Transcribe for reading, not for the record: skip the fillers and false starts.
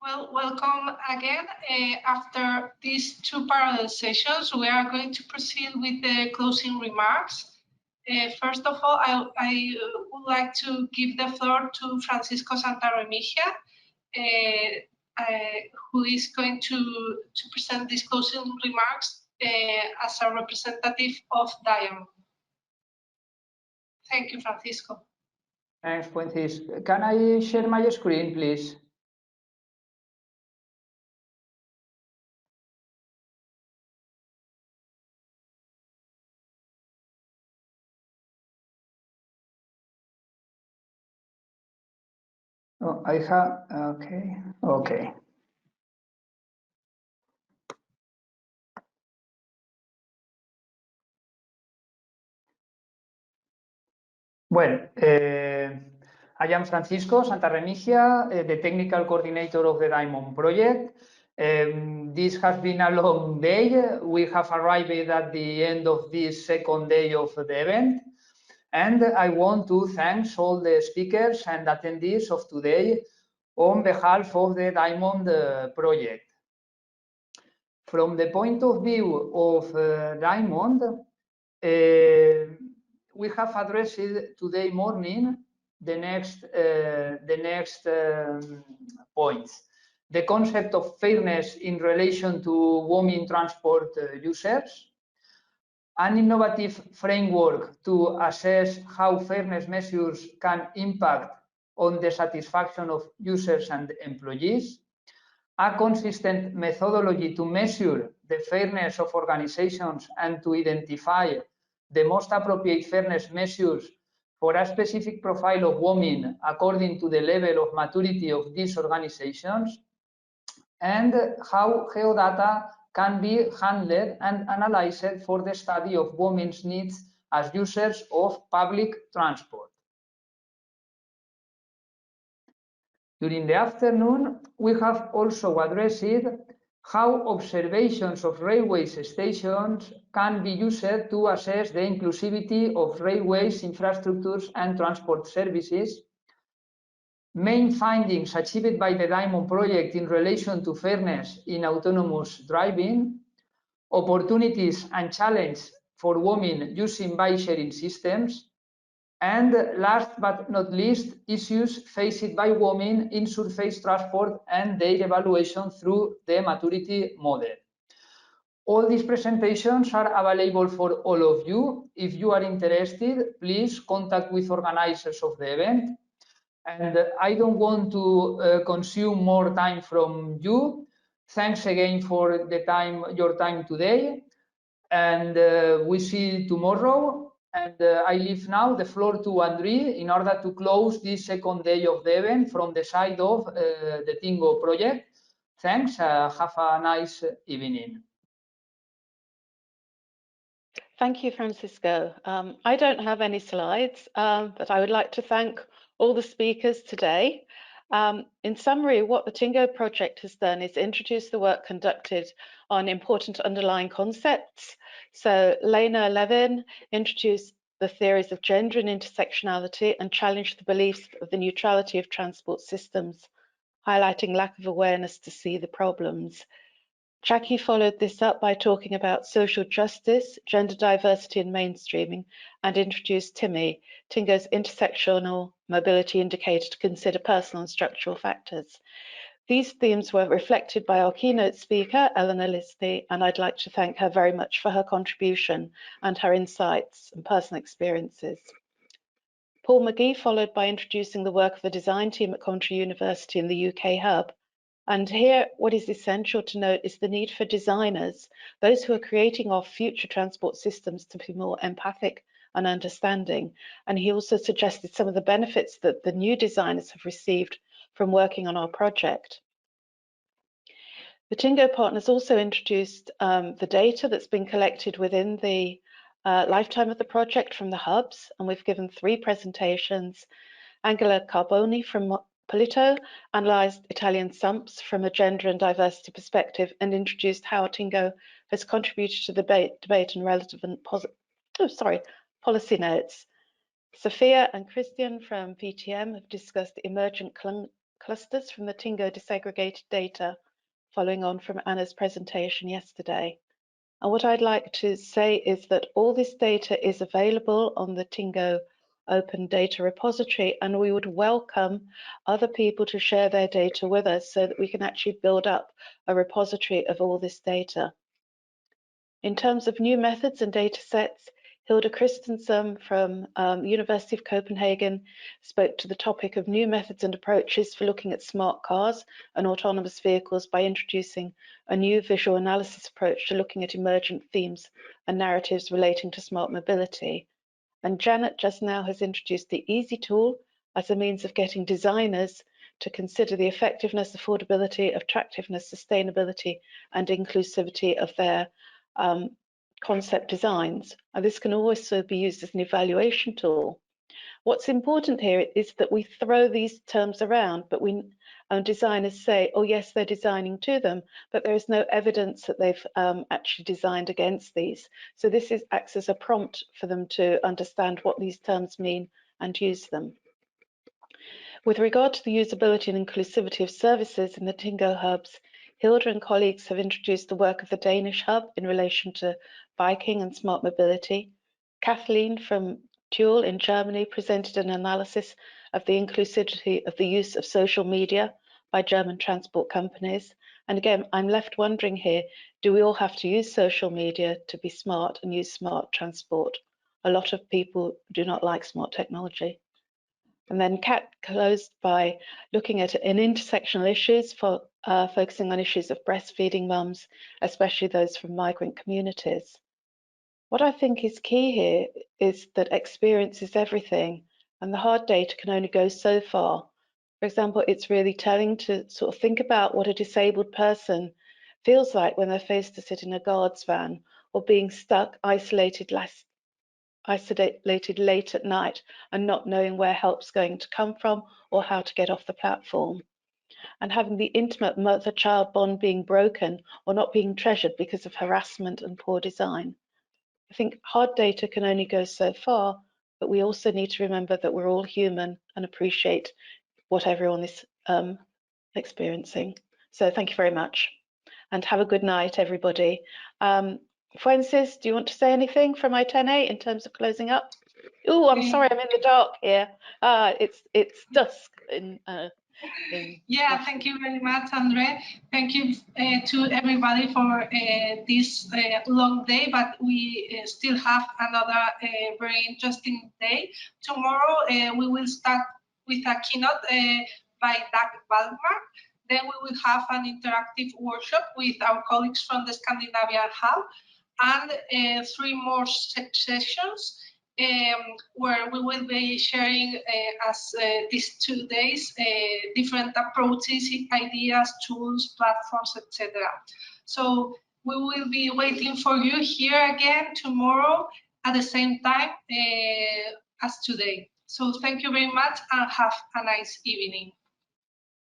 Well, welcome again. After these two parallel sessions, we are going to proceed with the closing remarks. First of all, I would like to give the floor to Francisco Santarremigia, who is going to present these closing remarks as a representative of DIAMOND. Thank you, Francisco. Thanks, Fuentes. Can I share my screen, please? Oh, I have, okay. Well, I am Francisco Santarremigia, the technical coordinator of the DIAMOND project. This has been a long day. We have arrived at the end of this second day of the event. And I want to thank all the speakers and attendees of today on behalf of the DIAMOND project. From the point of view of DIAMOND, we have addressed today morning the next points. The concept of fairness in relation to women transport users, an innovative framework to assess how fairness measures can impact on the satisfaction of users and employees, a consistent methodology to measure the fairness of organizations and to identify the most appropriate fairness measures for a specific profile of women according to the level of maturity of these organizations, and how geodata can be handled and analyzed for the study of women's needs as users of public transport. During the afternoon, we have also addressed how observations of railway stations can be used to assess the inclusivity of railways, infrastructures, and transport services, main findings achieved by the DIAMOND project in relation to fairness in autonomous driving, opportunities and challenges for women using bike-sharing systems, and last but not least, issues faced by women in surface transport and their evaluation through the maturity model. All these presentations are available for all of you. If you are interested, please contact with organizers of the event. And I don't want to consume more time from you. Thanks again for your time today. And we see you tomorrow. And I leave now the floor to André in order to close this second day of the event from the side of the TInnGO project. Thanks. Have a nice evening. Thank you, Francisco. I don't have any slides, but I would like to thank all the speakers today. In summary, what the TInnGO project has done is introduce the work conducted on important underlying concepts. So Lena Levin introduced the theories of gender and intersectionality and challenged the beliefs of the neutrality of transport systems, highlighting lack of awareness to see the problems. Jackie followed this up by talking about social justice, gender diversity and mainstreaming, and introduced TIMI, TInnGO's intersectional mobility indicator to consider personal and structural factors. These themes were reflected by our keynote speaker, Eleanor Listy, and I'd like to thank her very much for her contribution and her insights and personal experiences. Paul McGee followed by introducing the work of the design team at Coventry University in the UK Hub. And here, what is essential to note is the need for designers, those who are creating our future transport systems, to be more empathic and understanding. And he also suggested some of the benefits that the new designers have received from working on our project. The TInnGO partners also introduced the data that's been collected within the lifetime of the project from the hubs, and we've given 3 presentations. Angela Carboni from Polito analysed Italian sumps from a gender and diversity perspective and introduced how TInnGO has contributed to the debate and relevant policy notes. Sophia and Christian from PTM have discussed emergent clusters from the TInnGO disaggregated data, following on from Anna's presentation yesterday. And what I'd like to say is that all this data is available on the TInnGO Open Data Repository, and we would welcome other people to share their data with us so that we can actually build up a repository of all this data. In terms of new methods and data sets, Hilda Christensen from University of Copenhagen spoke to the topic of new methods and approaches for looking at smart cars and autonomous vehicles by introducing a new visual analysis approach to looking at emergent themes and narratives relating to smart mobility. And Janet just now has introduced the EASY tool as a means of getting designers to consider the effectiveness, affordability, attractiveness, sustainability, and inclusivity of their concept designs. And this can also be used as an evaluation tool. What's important here is that we throw these terms around, but designers say, oh yes, they're designing to them, but there is no evidence that they've actually designed against these. So this acts as a prompt for them to understand what these terms mean and use them. With regard to the usability and inclusivity of services in the TInnGO hubs, Hilda and colleagues have introduced the work of the Danish hub in relation to biking and smart mobility. Kathleen from TUL in Germany presented an analysis of the inclusivity of the use of social media by German transport companies. And again, I'm left wondering here, do we all have to use social media to be smart and use smart transport? A lot of people do not like smart technology. And then Kat closed by looking at an intersectional issues for focusing on issues of breastfeeding mums, especially those from migrant communities. What I think is key here is that experience is everything, and the hard data can only go so far. For example, it's really telling to sort of think about what a disabled person feels like when they're faced to sit in a guard's van or being stuck, isolated late at night and not knowing where help's going to come from or how to get off the platform. And having the intimate mother-child bond being broken or not being treasured because of harassment and poor design. I think hard data can only go so far, but we also need to remember that we're all human and appreciate what everyone is experiencing. So thank you very much and have a good night, everybody. Francis, do you want to say anything from I10A in terms of closing up? Oh, I'm sorry, I'm in the dark here. It's dusk in yeah, thank you very much, Andre. Thank you to everybody for this long day, but we still have another very interesting day. Tomorrow we will start with a keynote by Doug Waldmark. Then we will have an interactive workshop with our colleagues from the Scandinavian Hub and 3 more sessions where we will be sharing as these 2 days different approaches, ideas, tools, platforms, etc. So we will be waiting for you here again tomorrow at the same time as today. So thank you very much and have a nice evening.